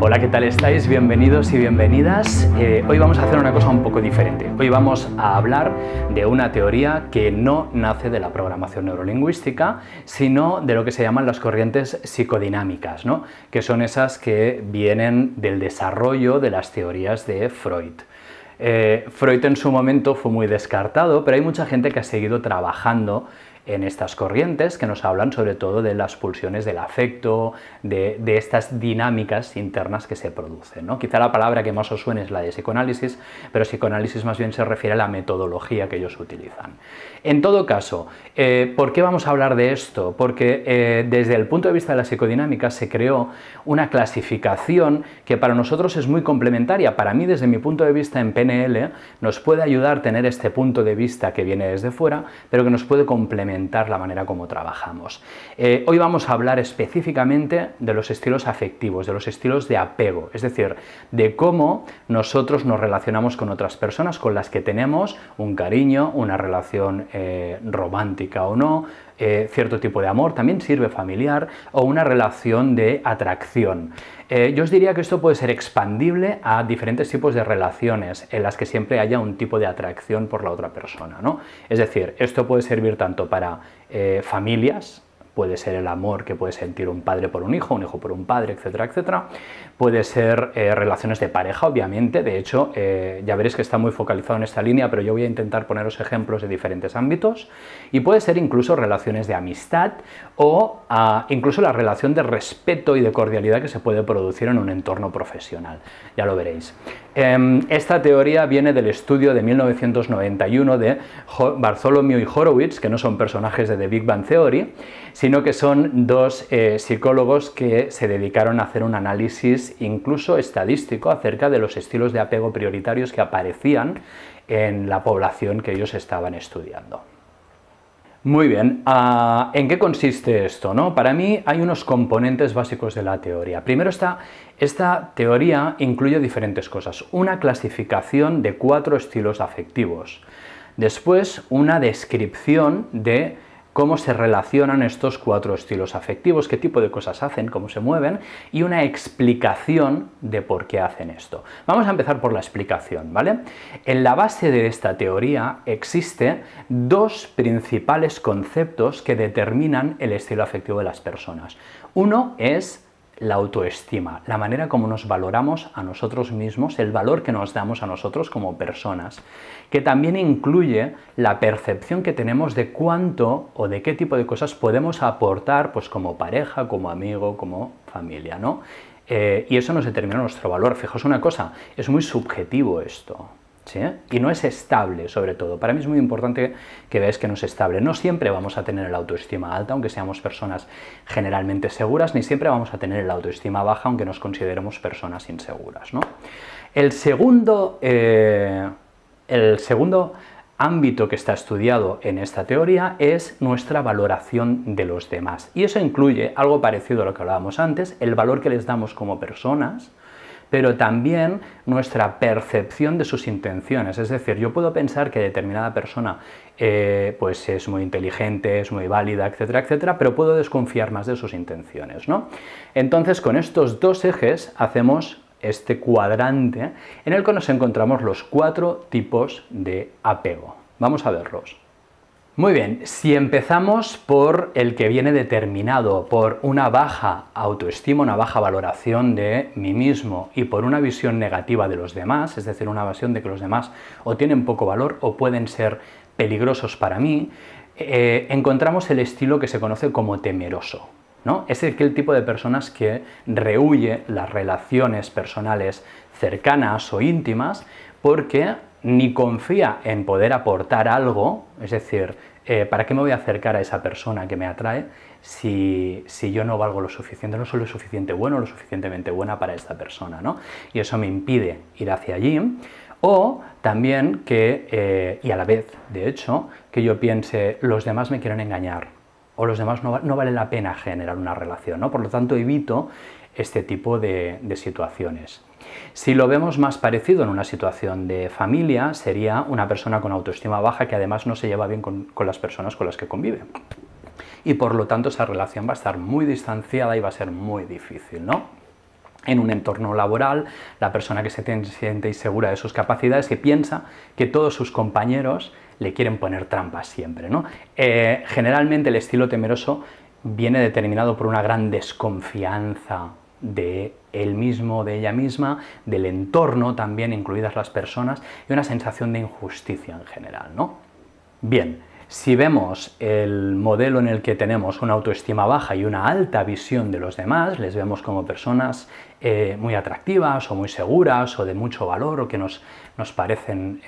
Hola, ¿qué tal estáis? Bienvenidos y bienvenidas. Hoy vamos a hacer una cosa un poco diferente. Hoy vamos a hablar de una teoría que no nace de la programación neurolingüística, sino de lo que se llaman las corrientes psicodinámicas, ¿no? Que son esas que vienen del desarrollo de las teorías de Freud. Freud en su momento fue muy descartado, pero hay mucha gente que ha seguido trabajando en estas corrientes que nos hablan sobre todo de las pulsiones del afecto, de estas dinámicas internas que se producen, ¿no? Quizá la palabra que más os suene es la de psicoanálisis, pero psicoanálisis más bien se refiere a la metodología que ellos utilizan. En todo caso, ¿por qué vamos a hablar de esto? Porque desde el punto de vista de la psicodinámica se creó una clasificación que para nosotros es muy complementaria. Para mí, desde mi punto de vista en PNL, nos puede ayudar a tener este punto de vista que viene desde fuera, pero que nos puede complementar la manera como trabajamos. Hoy vamos a hablar específicamente de los estilos afectivos, de los estilos de apego, es decir, de cómo nosotros nos relacionamos con otras personas con las que tenemos un cariño, una relación romántica o no, cierto tipo de amor, también sirve familiar, o una relación de atracción. Yo os diría que esto puede ser expandible a diferentes tipos de relaciones en las que siempre haya un tipo de atracción por la otra persona, ¿no? Es decir, esto puede servir tanto para familias, puede ser el amor que puede sentir un padre por un hijo por un padre, etcétera, etcétera. Puede ser relaciones de pareja, obviamente. De hecho, ya veréis que está muy focalizado en esta línea, pero yo voy a intentar poneros ejemplos de diferentes ámbitos. Y puede ser incluso relaciones de amistad o incluso la relación de respeto y de cordialidad que se puede producir en un entorno profesional. Ya lo veréis. Esta teoría viene del estudio de 1991 de Bartholomew y Horowitz, que no son personajes de The Big Bang Theory, sino que son dos psicólogos que se dedicaron a hacer un análisis incluso estadístico acerca de los estilos de apego prioritarios que aparecían en la población que ellos estaban estudiando. Muy bien, ¿en qué consiste esto, no? Para mí hay unos componentes básicos de la teoría. Primero, esta teoría incluye diferentes cosas. Una clasificación de 4 estilos afectivos. Después, una descripción de cómo se relacionan estos 4 estilos afectivos, qué tipo de cosas hacen, cómo se mueven, y una explicación de por qué hacen esto. Vamos a empezar por la explicación, ¿vale? En la base de esta teoría existen 2 principales conceptos que determinan el estilo afectivo de las personas. Uno es la autoestima, la manera como nos valoramos a nosotros mismos, el valor que nos damos a nosotros como personas, que también incluye la percepción que tenemos de cuánto o de qué tipo de cosas podemos aportar, pues como pareja, como amigo, como familia, ¿no? Y eso nos determina nuestro valor. Fijaos una cosa, es muy subjetivo esto, ¿sí? Y no es estable, sobre todo. Para mí es muy importante que veáis que no es estable. No siempre vamos a tener la autoestima alta, aunque seamos personas generalmente seguras, ni siempre vamos a tener la autoestima baja, aunque nos consideremos personas inseguras, ¿no? El segundo ámbito que está estudiado en esta teoría es nuestra valoración de los demás. Y eso incluye algo parecido a lo que hablábamos antes, el valor que les damos como personas, pero también nuestra percepción de sus intenciones. Es decir, yo puedo pensar que determinada persona pues es muy inteligente, es muy válida, etcétera, etcétera, pero puedo desconfiar más de sus intenciones, ¿no? Entonces, con estos 2 ejes hacemos este cuadrante en el que nos encontramos los 4 tipos de apego. Vamos a verlos. Muy bien, si empezamos por el que viene determinado por una baja autoestima, una baja valoración de mí mismo y por una visión negativa de los demás, es decir, una visión de que los demás o tienen poco valor o pueden ser peligrosos para mí, encontramos el estilo que se conoce como temeroso, ¿no? Es aquel tipo de personas que rehúye las relaciones personales cercanas o íntimas porque ni confía en poder aportar algo, es decir, ¿para qué me voy a acercar a esa persona que me atrae si yo no valgo lo suficiente, no soy lo suficiente bueno o lo suficientemente buena para esta persona, ¿no? Y eso me impide ir hacia allí. O también que, y a la vez, de hecho, que yo piense, los demás me quieren engañar, o los demás no vale la pena generar una relación, ¿no? Por lo tanto, evito este tipo de situaciones. Si lo vemos más parecido en una situación de familia, sería una persona con autoestima baja que además no se lleva bien con las personas con las que convive. Y por lo tanto esa relación va a estar muy distanciada y va a ser muy difícil, ¿no? en un entorno laboral, la persona que se siente insegura de sus capacidades y piensa que todos sus compañeros le quieren poner trampas siempre, ¿no? Generalmente el estilo temeroso viene determinado por una gran desconfianza de él mismo, de ella misma, del entorno también, incluidas las personas, y una sensación de injusticia en general, ¿no? Bien, si vemos el modelo en el que tenemos una autoestima baja y una alta visión de los demás, les vemos como personas muy atractivas o muy seguras o de mucho valor o que nos parecen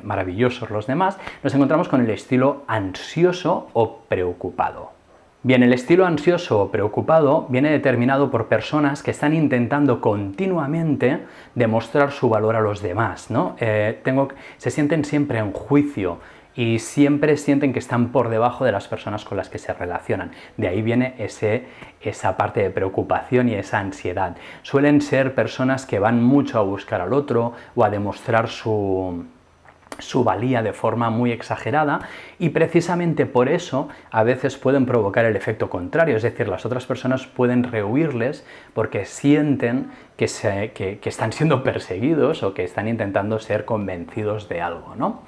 maravillosos los demás, nos encontramos con el estilo ansioso o preocupado. Bien, el estilo ansioso o preocupado viene determinado por personas que están intentando continuamente demostrar su valor a los demás, ¿no? Se sienten siempre en juicio y siempre sienten que están por debajo de las personas con las que se relacionan. De ahí viene esa parte de preocupación y esa ansiedad. Suelen ser personas que van mucho a buscar al otro o a demostrar su valía de forma muy exagerada, y precisamente por eso a veces pueden provocar el efecto contrario, es decir, las otras personas pueden rehuirles porque sienten que están siendo perseguidos o que están intentando ser convencidos de algo, ¿no?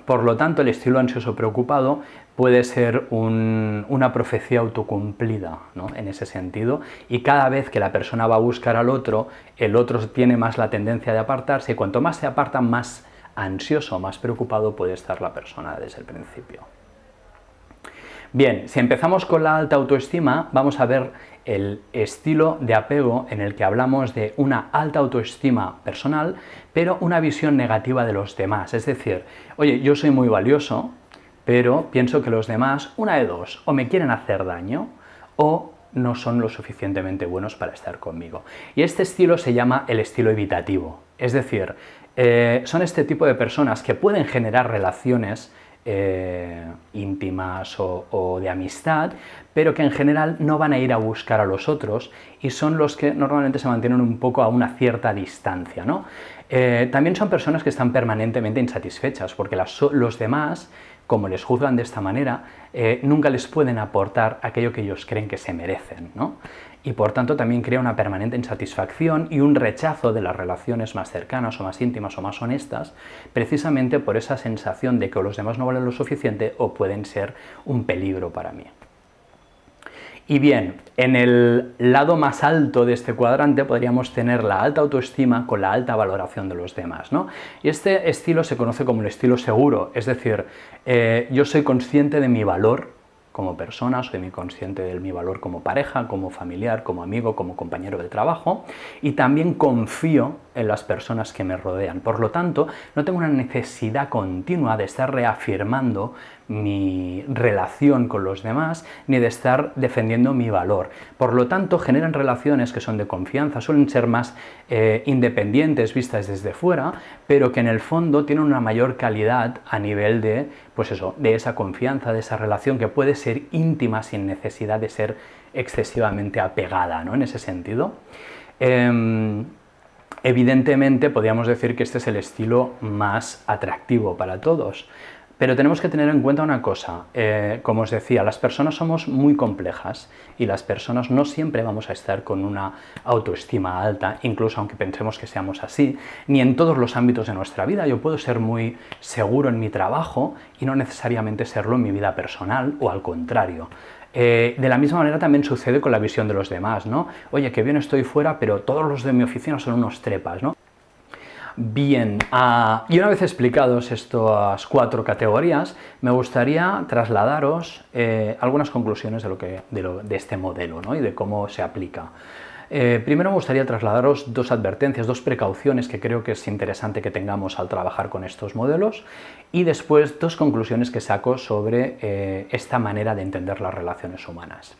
Por lo tanto, el estilo ansioso preocupado puede ser una profecía autocumplida, ¿no? En ese sentido, y cada vez que la persona va a buscar al otro, el otro tiene más la tendencia de apartarse, y cuanto más se aparta, más ansioso, más preocupado puede estar la persona desde el principio. Bien, si empezamos con la alta autoestima, vamos a ver el estilo de apego en el que hablamos de una alta autoestima personal, pero una visión negativa de los demás. Es decir, oye, yo soy muy valioso, pero pienso que los demás, una de dos, o me quieren hacer daño, o no son lo suficientemente buenos para estar conmigo. Y este estilo se llama el estilo evitativo. Es decir, son este tipo de personas que pueden generar relaciones íntimas o de amistad, pero que en general no van a ir a buscar a los otros y son los que normalmente se mantienen un poco a una cierta distancia, ¿no? También son personas que están permanentemente insatisfechas porque los demás, como les juzgan de esta manera, nunca les pueden aportar aquello que ellos creen que se merecen, ¿no? Y por tanto también crea una permanente insatisfacción y un rechazo de las relaciones más cercanas o más íntimas o más honestas, precisamente por esa sensación de que los demás no valen lo suficiente o pueden ser un peligro para mí. Y bien, en el lado más alto de este cuadrante podríamos tener la alta autoestima con la alta valoración de los demás, ¿no? Y este estilo se conoce como el estilo seguro, es decir, yo soy consciente de mi valor como persona, soy muy consciente de mi valor como pareja, como familiar, como amigo, como compañero de trabajo, y también confío en las personas que me rodean. Por lo tanto, no tengo una necesidad continua de estar reafirmando mi relación con los demás, ni de estar defendiendo mi valor. Por lo tanto, generan relaciones que son de confianza, suelen ser más independientes vistas desde fuera, pero que en el fondo tienen una mayor calidad a nivel de, pues eso, de esa confianza, de esa relación que puede ser íntima sin necesidad de ser excesivamente apegada, ¿no? En ese sentido. Evidentemente, podríamos decir que este es el estilo más atractivo para todos. Pero tenemos que tener en cuenta una cosa, como os decía, las personas somos muy complejas y las personas no siempre vamos a estar con una autoestima alta, incluso aunque pensemos que seamos así, ni en todos los ámbitos de nuestra vida. Yo puedo ser muy seguro en mi trabajo y no necesariamente serlo en mi vida personal o al contrario. De la misma manera también sucede con la visión de los demás, ¿no? Oye, que bien estoy fuera, pero todos los de mi oficina son unos trepas, ¿no? Bien, y una vez explicados estas 4 categorías, me gustaría trasladaros algunas conclusiones de este modelo, ¿no? Y de cómo se aplica. Primero me gustaría trasladaros 2 advertencias, 2 precauciones que creo que es interesante que tengamos al trabajar con estos modelos, y después 2 conclusiones que saco sobre esta manera de entender las relaciones humanas.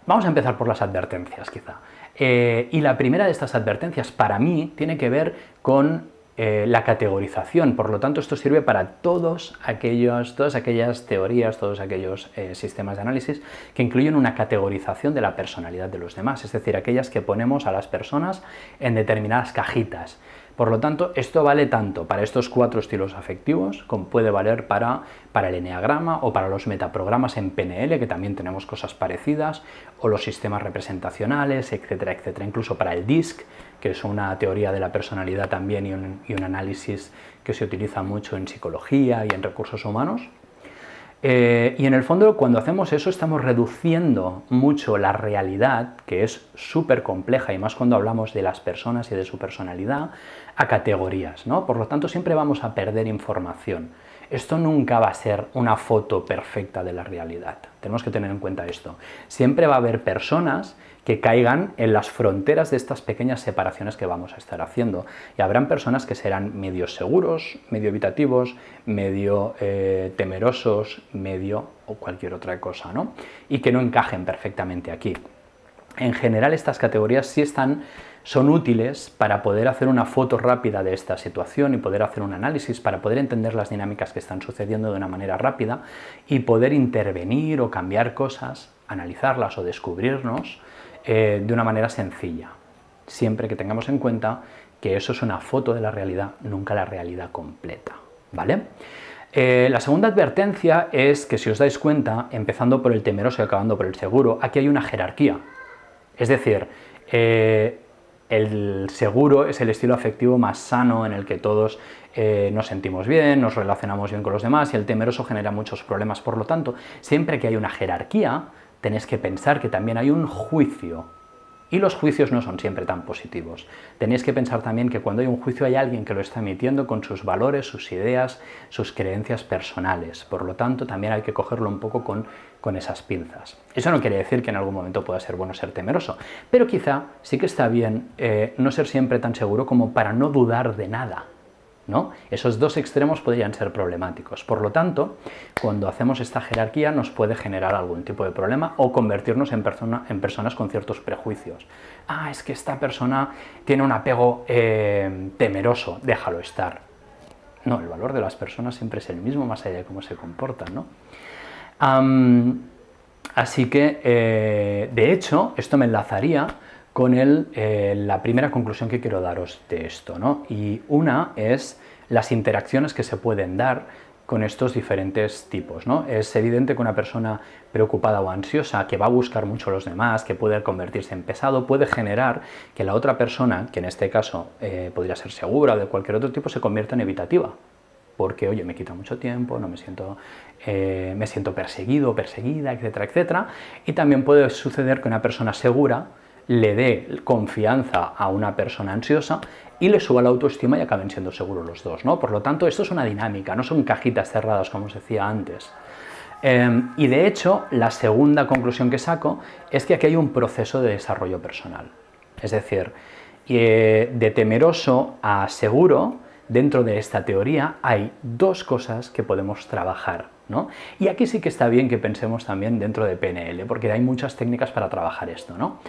Vamos a empezar por las advertencias, quizá. Y la primera de estas advertencias, para mí, tiene que ver con la categorización. Por lo tanto, esto sirve para todas aquellas teorías, todos aquellos sistemas de análisis que incluyen una categorización de la personalidad de los demás, es decir, aquellas que ponemos a las personas en determinadas cajitas. Por lo tanto, esto vale tanto para estos 4 estilos afectivos como puede valer para el eneagrama o para los metaprogramas en PNL, que también tenemos cosas parecidas, o los sistemas representacionales, etcétera, etcétera. Incluso para el DISC, que es una teoría de la personalidad también y un análisis que se utiliza mucho en psicología y en recursos humanos. Y en el fondo, cuando hacemos eso, estamos reduciendo mucho la realidad, que es súper compleja, y más cuando hablamos de las personas y de su personalidad, a categorías, ¿no? Por lo tanto, siempre vamos a perder información. Esto nunca va a ser una foto perfecta de la realidad. Tenemos que tener en cuenta esto. Siempre va a haber personas que caigan en las fronteras de estas pequeñas separaciones que vamos a estar haciendo. Y habrán personas que serán medio seguros, medio evitativos, medio temerosos, medio o cualquier otra cosa, ¿no? Y que no encajen perfectamente aquí. En general, estas categorías sí son útiles para poder hacer una foto rápida de esta situación y poder hacer un análisis, para poder entender las dinámicas que están sucediendo de una manera rápida y poder intervenir o cambiar cosas, analizarlas o descubrirnos de una manera sencilla, siempre que tengamos en cuenta que eso es una foto de la realidad, nunca la realidad completa, ¿vale? La segunda advertencia es que, si os dais cuenta, empezando por el temeroso y acabando por el seguro, aquí hay una jerarquía. Es decir, el seguro es el estilo afectivo más sano, en el que todos nos sentimos bien, nos relacionamos bien con los demás, y el temeroso genera muchos problemas. Por lo tanto, siempre que hay una jerarquía, tenéis que pensar que también hay un juicio, y los juicios no son siempre tan positivos. Tenéis que pensar también que cuando hay un juicio hay alguien que lo está emitiendo con sus valores, sus ideas, sus creencias personales. Por lo tanto, también hay que cogerlo un poco con esas pinzas. Eso no quiere decir que en algún momento pueda ser bueno ser temeroso, pero quizá sí que está bien no ser siempre tan seguro como para no dudar de nada, ¿no? Esos dos extremos podrían ser problemáticos. Por lo tanto, cuando hacemos esta jerarquía nos puede generar algún tipo de problema o convertirnos en personas con ciertos prejuicios. Ah, es que esta persona tiene un apego temeroso, déjalo estar. No, el valor de las personas siempre es el mismo, más allá de cómo se comportan, ¿no? Así que, de hecho, esto me enlazaría con la primera conclusión que quiero daros de esto, ¿no? Y una es las interacciones que se pueden dar con estos diferentes tipos, ¿no? Es evidente que una persona preocupada o ansiosa, que va a buscar mucho a los demás, que puede convertirse en pesado, puede generar que la otra persona, que en este caso podría ser segura o de cualquier otro tipo, se convierta en evitativa. Porque, oye, me quita mucho tiempo, no me siento perseguido o perseguida, etcétera, etcétera. Y también puede suceder que una persona segura le dé confianza a una persona ansiosa y le suba la autoestima y acaben siendo seguros los dos, ¿no? Por lo tanto, esto es una dinámica, no son cajitas cerradas, como os decía antes. Y de hecho, la segunda conclusión que saco es que aquí hay un proceso de desarrollo personal. Es decir, de temeroso a seguro, dentro de esta teoría hay dos cosas que podemos trabajar, ¿no? Y aquí sí que está bien que pensemos también dentro de PNL, porque hay muchas técnicas para trabajar esto, ¿no?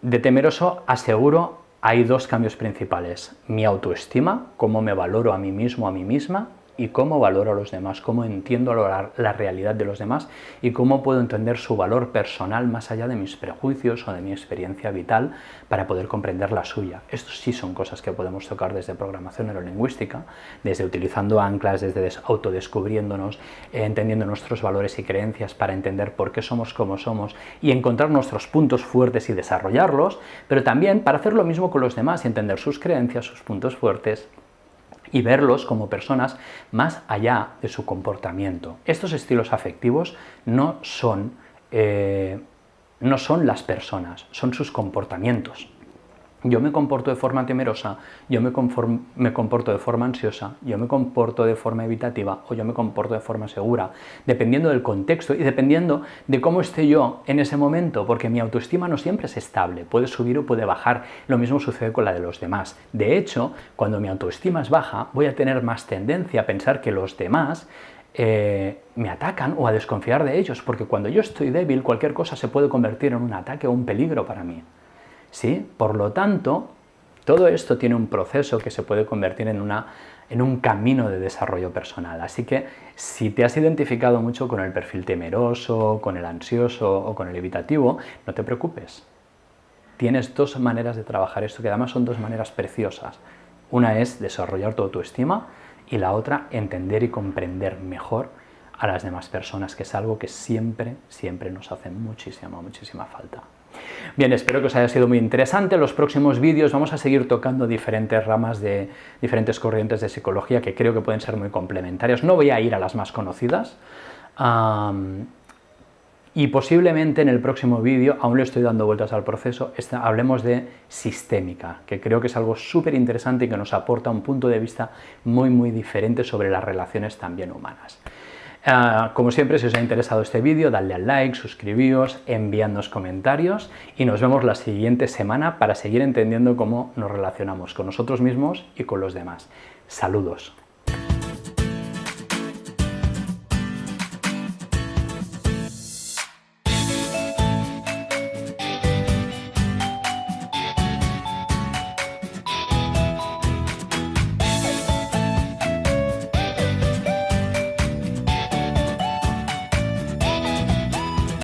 De temeroso a seguro hay dos cambios principales: mi autoestima, cómo me valoro a mí mismo, a mí misma, y cómo valoro a los demás, cómo entiendo la realidad de los demás y cómo puedo entender su valor personal más allá de mis prejuicios o de mi experiencia vital para poder comprender la suya. Estos sí son cosas que podemos tocar desde programación neurolingüística, desde utilizando anclas, desde autodescubriéndonos, entendiendo nuestros valores y creencias para entender por qué somos como somos y encontrar nuestros puntos fuertes y desarrollarlos, pero también para hacer lo mismo con los demás y entender sus creencias, sus puntos fuertes, y verlos como personas más allá de su comportamiento. Estos estilos afectivos no son las personas, son sus comportamientos. Yo me comporto de forma temerosa, yo me comporto de forma ansiosa, yo me comporto de forma evitativa o yo me comporto de forma segura, dependiendo del contexto y dependiendo de cómo esté yo en ese momento, porque mi autoestima no siempre es estable, puede subir o puede bajar. Lo mismo sucede con la de los demás. De hecho, cuando mi autoestima es baja, voy a tener más tendencia a pensar que los demás me atacan o a desconfiar de ellos, porque cuando yo estoy débil, cualquier cosa se puede convertir en un ataque o un peligro para mí. ¿Sí? Por lo tanto, todo esto tiene un proceso que se puede convertir en un camino de desarrollo personal. Así que si te has identificado mucho con el perfil temeroso, con el ansioso o con el evitativo, no te preocupes. tienes dos maneras de trabajar esto, que además son dos maneras preciosas. Una es desarrollar tu autoestima y la otra, entender y comprender mejor a las demás personas, que es algo que siempre, siempre nos hace muchísima falta. Bien, espero que os haya sido muy interesante. En los próximos vídeos vamos a seguir tocando diferentes ramas de diferentes corrientes de psicología que creo que pueden ser muy complementarias. No voy a ir a las más conocidas. Y posiblemente en el próximo vídeo, aún le estoy dando vueltas al proceso, hablemos de sistémica, que creo que es algo súper interesante y que nos aporta un punto de vista muy diferente sobre las relaciones también humanas. Como siempre, si os ha interesado este vídeo, dadle al like, suscribíos, enviadnos comentarios y nos vemos la siguiente semana para seguir entendiendo cómo nos relacionamos con nosotros mismos y con los demás. Saludos.